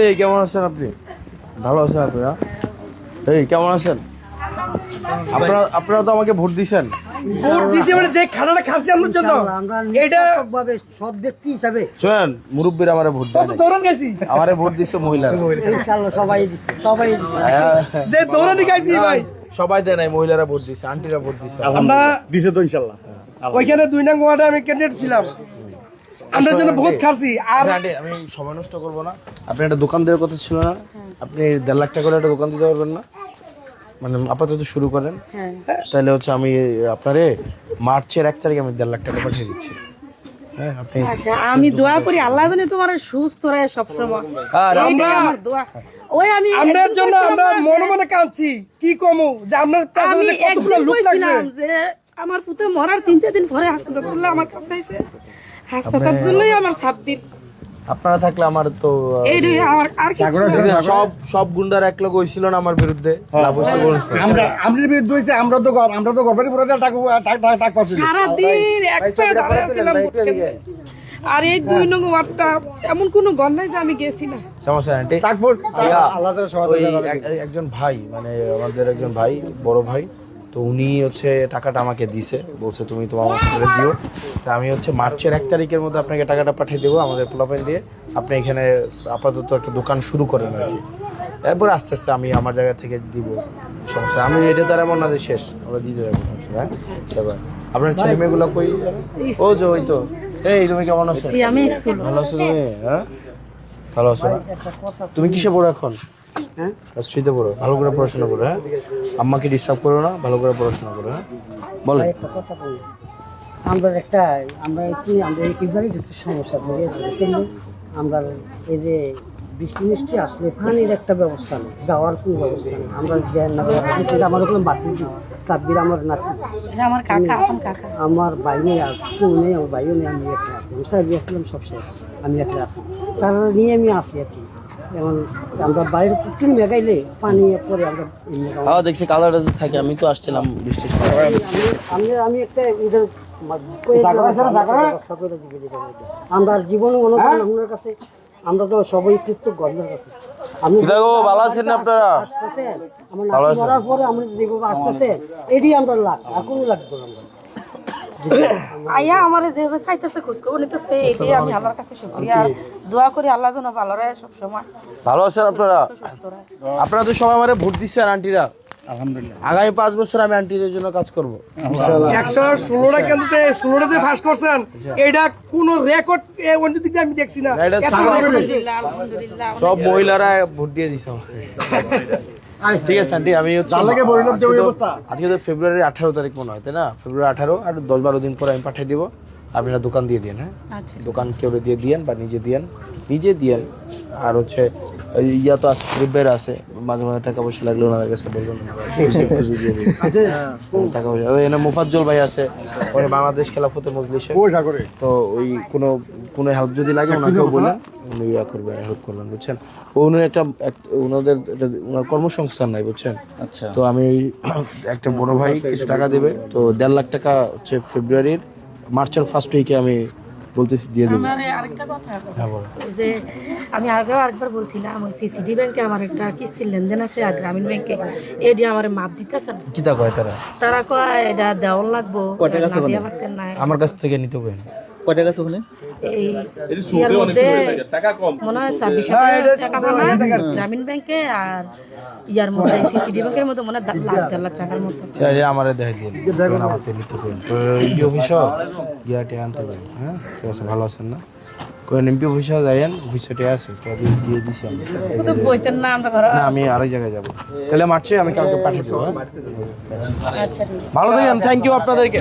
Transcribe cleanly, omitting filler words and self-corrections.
এই কেমন আছেন আপনি? ভালো আছেন আপনারা? এই কেমন আছেন আপনারা? তো আমাকে ভোট দিয়েছেন। ভোট দিয়েছে মানে যে খানাটা খাচ্ছি আমার জন্য এটা ভাবে সৎ ব্যক্তি হিসাবে শুনেন, মুরব্বীরা আমারে ভোট দেয়। কত দৌড়ান গেছি, আমারে ভোট দিছে মহিলারা। ইনশাআল্লাহ সবাই দিছে যে দৌড়ানি গাইছি ভাই, সবাই দেয় নাই, মহিলারা ভোট দিছে, আন্টিরা ভোট দিছে। আমরা দিছে তো ইনশাআল্লাহ। ওইখানে 2 নং ওয়ার্ডে আমি ক্যান্ডিডেট ছিলাম, আমরা জন্য বহুত খাচ্ছি। আর আন্টি আমি সময় নষ্ট করবো না, আপনি একটা দোকান দেওয়ার কথা ছিল না? আপনি 1.5 লাখ টাকা করে একটা দোকান দিতে পারবেন না? মানে আপাতত শুরু করেন, তাহলে হচ্ছে আমি আপনারে মার্চের 1 তারিখে আমি 1.5 লাখ টাকা পাঠিয়ে দিচ্ছি। হ্যাঁ আপনি আচ্ছা, আমি দোয়া করি আল্লাহ জানে তোমার সুস্থ রাখে সব সময়। আর আমরা আমার দোয়া ওই আমি আমরার জন্য আমরা মনে মনে কাঁদছি, কি কমু যে আপনার আমি পেছনে কতগুলো একদিন লোক লাগছে। কইছিলাম যে আমার পুতে মরার 3-4 দিন পরে হাসপাতালে আমার কাছে আইছে, হাসপাতালে আমার 7 দিন। আপনারা থাকলে আমার তো এই রে আমার আর কিছু না। সব গুন্ডার এক লোক হইছিল না আমার বিরুদ্ধে, লাভ হইছে বলুন। আমরা বিরুদ্ধে হইছে, আমরা তো গর্বের পুরো টাক পাচ্ছি। সারা দিন একটা দাঁড়ায় ছিলাম ভোট কেন্দ্রে। আর এই 2 নং ওয়ার্ডটা এমন কোনো গণ নাই যে আমি গেছি না। সমস্যা নাই আন্টি। আল্লাহ তাআলা ওই একজন ভাই, মানে আমাদের একজন ভাই, বড় ভাই, তো উনি হচ্ছে টাকাটা আমাকে দিছে, বলছে তুমি তোমার করে দিও। তা আমি হচ্ছে মার্চের 1 তারিখের মধ্যে আপনাকে টাকাটা পাঠিয়ে দেবো আমাদের পোলাপাইন দিয়ে। আপনি এখানে আপাতত একটা দোকান শুরু করেন আর কি, এরপর আস্তে আস্তে আমি আমার জায়গা থেকে দিব। সমস্যা আমি এটা দ্বারা এমন না যে শেষ, আমরা দিয়ে দেবো। হ্যাঁ এবার আপনার ছেলে মেয়েগুলো কই? ও যে ওই তো। এই তুমি কেমন আছো? আমি স্কুল ভালো আছো তুমি? হ্যাঁ ভালো আছো না? তুমি কিসে পড়ো এখন? হ্যাঁ ক্লাস 3-তে পড়ো। ভালো করে পড়াশোনা করো। হ্যাঁ আম্মাকে ডিস্টার্ব করো না, ভালো করে পড়াশোনা করো। হ্যাঁ বলো। একটা কথা বলি, আমরা একেবারে একটু সমস্যা পড়েছি। কিন্তু আমরা এই যে বৃষ্টি মিষ্টি আসলে পানির একটা ব্যবস্থা নেই, যাওয়ার কোনো ব্যবস্থা নেই। আমরা জ্ঞান না, আমার ওখানে বাঁচিয়েছি সাব্বির আমার নাতি, এটা আমার কাকা, আপন কাকা। আমার ভাই নেই, আর কেউ নেই, আমার ভাইও নেই, আমি একটা আছি। আমি সাহেব আসলাম সব শেষ, আমি একটা আছি, তারা নিয়ে আমি আসি আর কি। যেমন আমরা বাইরে একটু মেঘাইলে পানি পরে আমরা দেখছি কালারটা থাকে। আমি তো আসছিলাম বৃষ্টির আমি একটা আমরা জীবনে মনে করেন আপনার কাছে আমরা তো সবাই কৃতজ্ঞ আপনার কাছে। আপনি ভালো আছেন আপনারা? আসতেছেন আমার নাতি মরার পরে আমরা যেভাবে আসতেছে এটি আমরা লাগ, আর কোনো লাগবে না। আয়া আমার যেভাবে চাইতেছে খোঁজখবর নিতেছে, এটাই আমি আল্লাহর কাছে শুকরিয়া আর দোয়া করি আল্লাহ যেন ভালো রাখে সব সময়। ভালো আছেন আপনারা? আপনারা তো সবাই আমারে ভোট দিচ্ছেন আন্টিরা। আলহামদুলিল্লাহ আগামী 5 বছর আমি আন্টিদের জন্য কাজ করবো। 116টা কেন্দ্রতে 16টাতে ফাঁস করছেন, এটা কোন রেকর্ড অন্য দিকে আমি দেখছি না। আলহামদুলিল্লাহ, আলহামদুলিল্লাহ। সব মহিলারা ভোট দিয়ে দিছে। ঠিক আছে আন্টি, আমি হচ্ছে আজকে তো ফেব্রুয়ারি 18 তারিখ মনে হয়, তাই না? ফেব্রুয়ারি 18 আর 10-12 দিন পরে আমি পাঠিয়ে দিব। আপনারা দোকান দিয়ে দিন। হ্যাঁ দোকান কেউ দিয়ে দিয়েন বা নিজে দিয়েন। আর হচ্ছে ইয়া তো আছে, শরীফের আছে, মাঝে মাঝে টাকা পয়সা লাগলে ওনাদের কাছে বলবেন, টাকা পয়সা। ওই এনে মুফাজ্জল ভাই আছে, ওই বাংলাদেশ খেলাফতে মজলিসে, তো ওই কোনো হেল্প যদি লাগে ওনাকেও বলেন, উনি ইয়া করবেন, হেল্প করবেন, বুঝছেন? উনি ওনাদের ওনার কর্মসংস্থান নাই, বুঝছেন? আচ্ছা, তো আমি একটা বড় ভাই কিছু টাকা দেবে, তো 1.5 লাখ টাকা হচ্ছে মার্চের ফার্স্ট উইকে আমি বলতেছি দিয়ে দেবো। আরেকটা কথা, যে আমি আরেকবার বলছিলাম, ওই সিসিডি ব্যাংকে আমার একটা কিস্তির লেনদেন আছে, আর গ্রামীণ ব্যাংকে এটি আমার মাপ দিতেছে না। কি তা কয় তারা কয় এটা দেওয়ার লাগবো, আমার কাছ থেকে নিতে হবে। কয় টাকা আছে ওখানে? এই ইয়ার মধ্যে মনে হয় 26,000 টাকা মনে হয় গ্রামীণ ব্যাংকে, আর ইয়ার মধ্যে সিসিডি ব্যাংকের মধ্যে মনে হয় 1.5 লাখ টাকার মতো। আমার দেখাই দিন, আমার নিতে পারেন অফিস গিয়াটে আনতে পারেন। হ্যাঁ ঠিক আছে, ভালো আছেন না? কোন এমপি অফিসে যাইয়েন, অফিসে আছে, দিয়ে দিছি আমি। না আমি আরেক জায়গায় যাবো, তাহলে মারছে আমি কাউকে পাঠিয়ে দেবো। আচ্ছা ঠিক আছে, ভালো থাকেন, থ্যাংক ইউ আপনাদেরকে।